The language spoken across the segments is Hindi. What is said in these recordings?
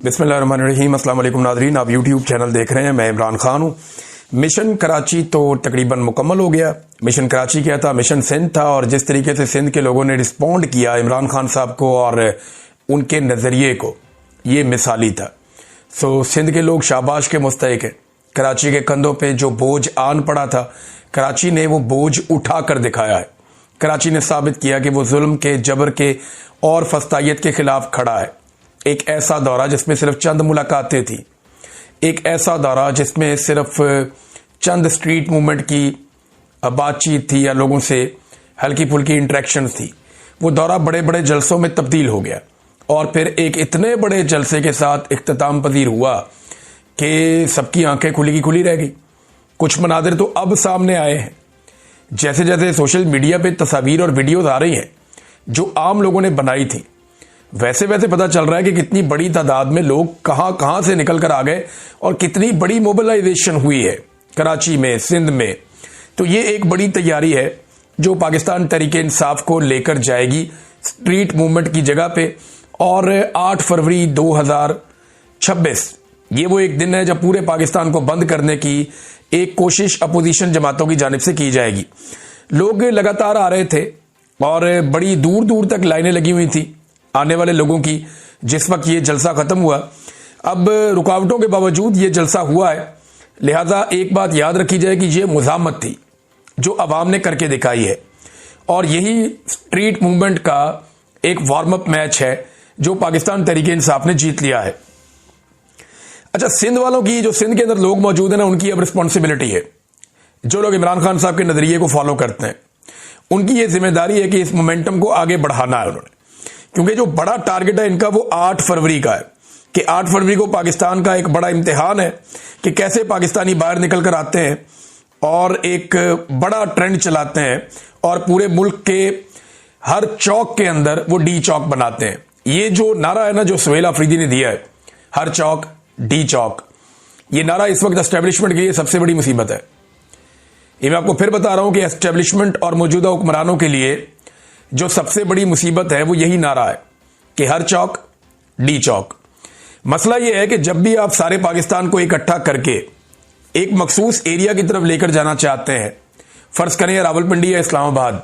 बिस्मिल्लाहिर्रहमानिर्रहीम। अस्सलाम वालेकुम नाज़रीन, आप यूट्यूब चैनल देख रहे हैं। मैं इमरान खान हूँ। मिशन कराची तो तकरीबन मुकम्मल हो गया। मिशन कराची क्या था, मिशन सिंध था। और जिस तरीके से सिंध के लोगों ने रिस्पॉन्ड किया इमरान खान साहब को और उनके नज़रिए को, ये मिसाली था। सो सिंध के लोग शाबाश के मुस्तहिक हैं। कराची के कंधों पे जो बोझ आन पड़ा था, कराची ने वो बोझ उठा कर दिखाया है। कराची ने साबित किया कि वो जुल्म के, जबर के और फस्तायत के खिलाफ खड़ा है। एक ऐसा दौरा जिसमें सिर्फ चंद मुलाकातें थी, एक ऐसा दौरा जिसमें सिर्फ चंद स्ट्रीट मूवमेंट की बातचीत थी या लोगों से हल्की फुल्की इंटरेक्शंस थी, वो दौरा बड़े बड़े जलसों में तब्दील हो गया और फिर एक इतने बड़े जलसे के साथ इख्तिताम पजीर हुआ कि सबकी आंखें खुली की खुली रह गई। कुछ मनादिर तो अब सामने आए हैं। जैसे जैसे सोशल मीडिया पे तस्वीर और वीडियोज आ रही हैं जो आम लोगों ने बनाई थी, वैसे वैसे पता चल रहा है कि कितनी बड़ी तादाद में लोग कहां कहां से निकल कर आ गए और कितनी बड़ी मोबिलाइजेशन हुई है कराची में, सिंध में। तो ये एक बड़ी तैयारी है जो पाकिस्तान तहरीक इंसाफ को लेकर जाएगी स्ट्रीट मूवमेंट की जगह पे। और 8 फरवरी 2026 ये वो एक दिन है जब पूरे पाकिस्तान को बंद करने की एक कोशिश अपोजिशन जमातों की जानिब से की जाएगी। लोग लगातार आ रहे थे और बड़ी दूर दूर तक लाइनें लगी हुई थी आने वाले लोगों की। जिस वक्त ये जलसा खत्म हुआ, अब रुकावटों के बावजूद ये जलसा हुआ है, लिहाजा एक बात याद रखी जाए कि ये मुज़ाहमत थी जो अवाम ने करके दिखाई है और यही स्ट्रीट मूवमेंट का एक वार्म अप मैच है जो पाकिस्तान तहरीक इंसाफ ने जीत लिया है। अच्छा, सिंध वालों की, जो सिंध के अंदर लोग मौजूद हैं ना, उनकी अब रिस्पॉन्सिबिलिटी है। जो लोग इमरान खान साहब के नजरिए को फॉलो करते हैं, उनकी ये जिम्मेदारी है कि इस मोमेंटम को आगे बढ़ाना है उन्होंने, क्योंकि जो बड़ा टारगेट है इनका वो 8 फरवरी का है कि 8 फरवरी को पाकिस्तान का एक बड़ा इम्तिहान है कि कैसे पाकिस्तानी बाहर निकल कर आते हैं और एक बड़ा ट्रेंड चलाते हैं और पूरे मुल्क के हर चौक के अंदर वो डी चौक बनाते हैं। ये जो नारा है ना जो सुहेल अफरीदी ने दिया है, हर चौक डी चौक, ये नारा इस वक्त एस्टेब्लिशमेंट के लिए सबसे बड़ी मुसीबत है। ये मैं आपको फिर बता रहा हूं कि एस्टेब्लिशमेंट और मौजूदा हुक्मरानों के लिए जो सबसे बड़ी मुसीबत है वो यही नारा है कि हर चौक डी चौक। मसला यह है कि जब भी आप सारे पाकिस्तान को इकट्ठा करके एक मखसूस एरिया की तरफ लेकर जाना चाहते हैं, फर्ज करें रावलपिंडी या इस्लामाबाद,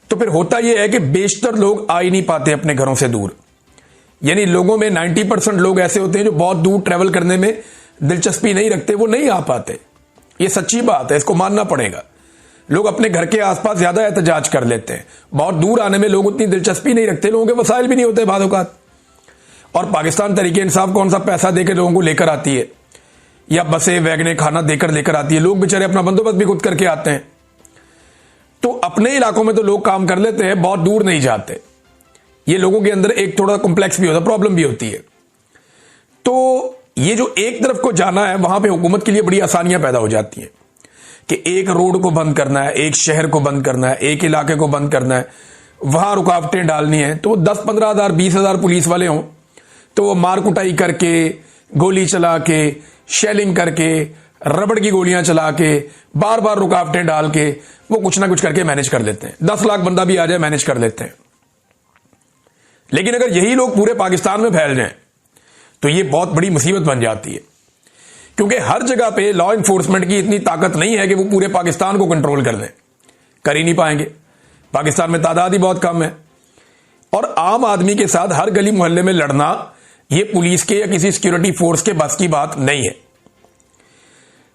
तो फिर होता यह है कि बेशतर लोग आ ही नहीं पाते अपने घरों से दूर। यानी लोगों में 90% लोग ऐसे होते हैं जो बहुत दूर ट्रेवल करने में दिलचस्पी नहीं रखते, वो नहीं आ पाते। ये सच्ची बात है, इसको मानना पड़ेगा। लोग अपने घर के आसपास ज्यादा एहतजाज कर लेते हैं, बहुत दूर आने में लोग उतनी दिलचस्पी नहीं रखते, लोगों के वसाइल भी नहीं होते बाद औकात। और पाकिस्तान तहरीक इंसाफ कौन सा पैसा देकर लोगों को लेकर आती है या बसें वैगने खाना देकर लेकर आती है, लोग बेचारे अपना बंदोबस्त भी खुद करके आते हैं। तो अपने इलाकों में तो लोग काम कर लेते हैं, बहुत दूर नहीं जाते। ये लोगों के अंदर एक थोड़ा कॉम्प्लेक्स भी होता है, प्रॉब्लम भी होती है। तो ये जो एक तरफ को जाना है, वहां पर हुकूमत के लिए बड़ी आसानियां पैदा हो जाती हैं कि एक रोड को बंद करना है, एक शहर को बंद करना है, एक इलाके को बंद करना है, वहां रुकावटें डालनी है। तो 10-15 हजार 20 हजार पुलिस वाले हों तो वो मार कुटाई करके, गोली चला के, शेलिंग करके, रबड़ की गोलियां चला के, बार बार रुकावटें डाल के वो कुछ ना कुछ करके मैनेज कर लेते हैं। 10 लाख बंदा भी आ जाए मैनेज कर लेते हैं। लेकिन अगर यही लोग पूरे पाकिस्तान में फैल जाएं तो ये बहुत बड़ी मुसीबत बन जाती है, क्योंकि हर जगह पे लॉ इन्फोर्समेंट की इतनी ताकत नहीं है कि वो पूरे पाकिस्तान को कंट्रोल कर दें। कर ही नहीं पाएंगे। पाकिस्तान में तादाद ही बहुत कम है और आम आदमी के साथ हर गली मोहल्ले में लड़ना ये पुलिस के या किसी सिक्योरिटी फोर्स के बस की बात नहीं है।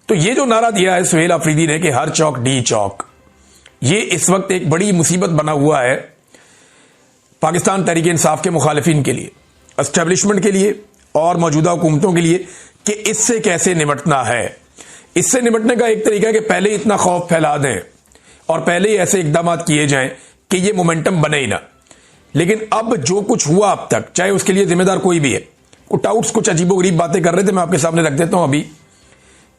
तो ये जो नारा दिया है सुहेल अफरीदी ने कि हर चौक डी चौक, ये इस वक्त एक बड़ी मुसीबत बना हुआ है पाकिस्तान तहरीक इंसाफ के मुखालिफिन के लिए, एस्टेब्लिशमेंट के लिए और मौजूदा हुकूमतों के लिए कि इससे कैसे निपटना है। इससे निपटने का एक तरीका है कि पहले इतना खौफ फैला दें और पहले ही ऐसे इकदाम किए जाएं कि ये मोमेंटम बने ही ना। लेकिन अब जो कुछ हुआ अब तक, चाहे उसके लिए जिम्मेदार कोई भी है, कुछ टाउट्स कुछ अजीबोगरीब बातें कर रहे थे, मैं आपके सामने रख देता हूं अभी।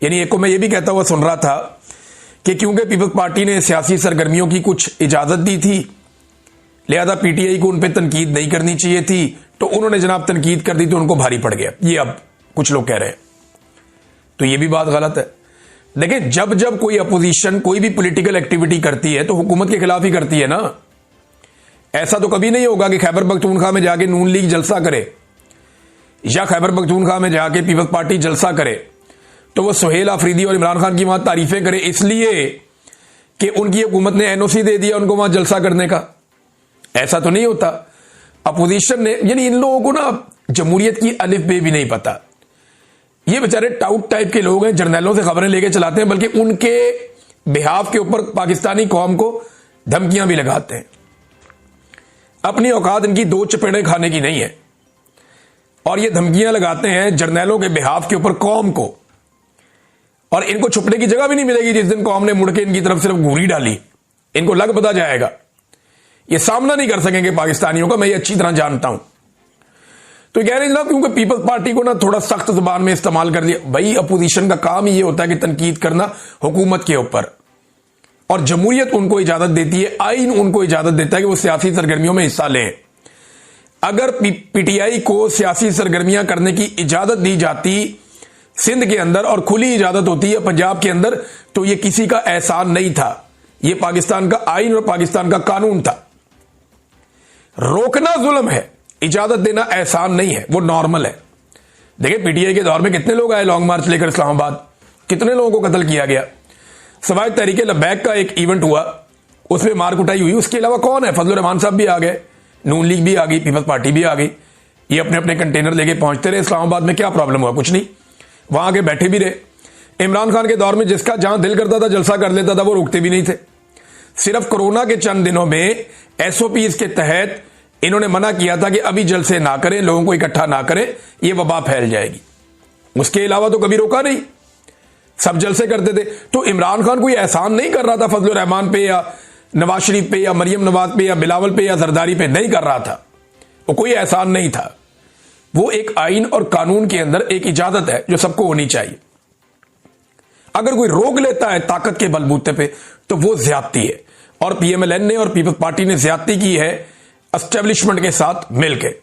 यानी एक को मैं ये भी कहता हुआ सुन रहा था कि क्योंकि पीपल्स पार्टी ने सियासी सरगर्मियों की कुछ इजाजत दी थी, लिहाजा पीटीआई को उन पर तनकीद नहीं करनी चाहिए थी, तो उन्होंने जनाब तनकीद कर दी तो उनको भारी पड़ गया। ये अब कुछ लोग कह रहे हैं, तो ये भी बात गलत है। देखिए, जब जब कोई अपोजिशन कोई भी पॉलिटिकल एक्टिविटी करती है तो हुकूमत के खिलाफ ही करती है ना। ऐसा तो कभी नहीं होगा कि खैबर पख्तूनख्वा में जाके नून लीग जलसा करे या खैबर पख्तूनख्वा में जाके पीपल्स पार्टी जलसा करे तो वो सुहेल आफरीदी और इमरान खान की वहां तारीफें करे इसलिए कि उनकी हुकूमत ने एनओसी दे दिया उनको वहां जलसा करने का। ऐसा तो नहीं होता। अपोजिशन ने, यानी इन लोगों को ना जमहूरियत की अलिफ बे भी नहीं पता। ये बेचारे टाउट टाइप के लोग हैं, जर्नैलों से खबरें लेके चलाते हैं, बल्कि उनके बिहाफ के ऊपर पाकिस्तानी कौम को धमकियां भी लगाते हैं। अपनी औकात इनकी दो चपेड़े खाने की नहीं है और ये धमकियां लगाते हैं जर्नैलों के बिहाफ के ऊपर कौम को। और इनको छुपने की जगह भी नहीं मिलेगी जिस दिन कौम ने मुड़ के इनकी तरफ सिर्फ घूरी डाली। इनको लग पता जाएगा, ये सामना नहीं कर सकेंगे पाकिस्तानियों का, मैं ये अच्छी तरह जानता हूं। तो कह रहे हैं जनाब क्योंकि पीपल्स पार्टी को ना थोड़ा सख्त जुबान में इस्तेमाल कर दिया। भाई अपोजिशन का काम ही ये होता है कि तनकीद करना हुकूमत के ऊपर, और जमहूरियत उनको इजाजत देती है, आइन उनको इजाजत देता है कि वो सियासी सरगर्मियों में हिस्सा लें। अगर पीटीआई को सियासी सरगर्मियां करने की इजाजत दी जाती सिंध के अंदर और खुली इजाजत होती है पंजाब के अंदर, तो ये किसी का एहसान नहीं था, ये पाकिस्तान का आइन और पाकिस्तान का कानून था। रोकना जुल्म है, इजाजत देना एहसान नहीं है, वो नॉर्मल है। देखिए पीटीआई के दौर में कितने लोग आए लॉन्ग मार्च लेकर इस्लामाबाद, कितने लोगों को कत्ल किया गया। सवाए तहरीके लब्बैक का एक इवेंट हुआ, उसमें मार कुटाई हुई, उसके अलावा कौन है? फजलुर रहमान साहब भी आ गए, नून लीग भी आ गई, पीपल्स पार्टी भी आ गई। ये अपने अपने कंटेनर लेके पहुंचते रहे इस्लामाबाद में, क्या प्रॉब्लम हुआ? कुछ नहीं, वहां आके बैठे भी रहे। इमरान खान के दौर में जिसका जहां दिल करता था जलसा कर लेता था, वो रुकते भी नहीं थे। सिर्फ कोरोना के चंद दिनों में एसओपीज के तहत इन्होंने मना किया था कि अभी जलसे ना करें, लोगों को इकट्ठा ना करें, ये वबा फैल जाएगी। उसके अलावा तो कभी रोका नहीं, सब जलसे करते थे। तो इमरान खान कोई एहसान नहीं कर रहा था फजलुर रहमान पे या नवाज शरीफ पे या मरियम नवाज पे या बिलावल पे या जरदारी पे, नहीं कर रहा था। वो कोई एहसान नहीं था, वो एक आइन और कानून के अंदर एक इजाजत है जो सबको होनी चाहिए। अगर कोई रोक लेता है ताकत के बलबूते पे तो वो ज्यादती है, और पीएमएलएन ने और पीपल्स पार्टी ने ज्यादती की है एस्टेब्लिशमेंट के साथ मिलकर।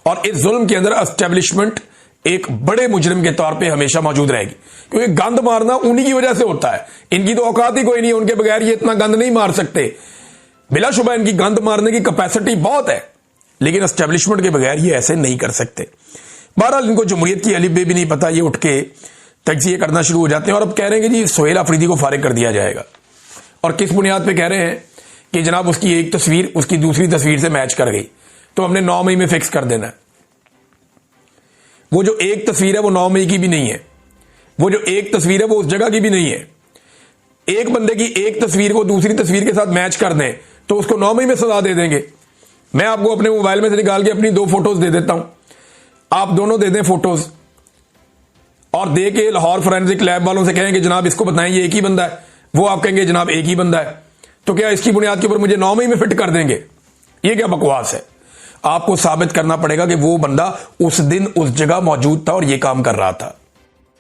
और इस जुल्म के अंदर एस्टेब्लिशमेंट एक बड़े मुजरिम के तौर पे हमेशा मौजूद रहेगी, क्योंकि गंद मारना उन्हीं की वजह से होता है। इनकी तो औकात ही कोई नहीं है, उनके बगैर ये इतना गंद नहीं मार सकते। बिलाशुबा इनकी गंद मारने की कैपेसिटी बहुत है, लेकिन एस्टेब्लिशमेंट के बगैर ये ऐसे नहीं कर सकते। बहरहाल इनको जमहूरियत की अलिफ बे भी नहीं पता, ये उठ के तजिए करना शुरू हो जाते हैं। और अब कह रहे हैं कि जी सुहेल आफरीदी को फारिग कर दिया जाएगा। और किस बुनियाद पे कह रहे हैं? कि जनाब उसकी एक तस्वीर उसकी दूसरी तस्वीर से मैच कर गई, तो हमने 9 मई में फिक्स कर देना है। वो जो एक तस्वीर है वो 9 मई की भी नहीं है, वो जो एक तस्वीर है वो उस जगह की भी नहीं है। एक बंदे की एक तस्वीर को दूसरी तस्वीर के साथ मैच कर दें तो उसको 9 मई में सजा दे देंगे। मैं आपको अपने मोबाइल में से निकाल के अपनी 2 फोटोज दे देता हूं, आप दोनों दे दें फोटोज, और दे के लाहौर फोरेंसिक लैब वालों से कहें कि जनाब इसको बताएं ये एक ही बंदा है, वो आप कहेंगे जनाब एक ही बंदा है, तो क्या इसकी बुनियाद के ऊपर मुझे 9 मई में फिट कर देंगे? ये क्या बकवास है? आपको साबित करना पड़ेगा कि वो बंदा उस दिन उस जगह मौजूद था और ये काम कर रहा था।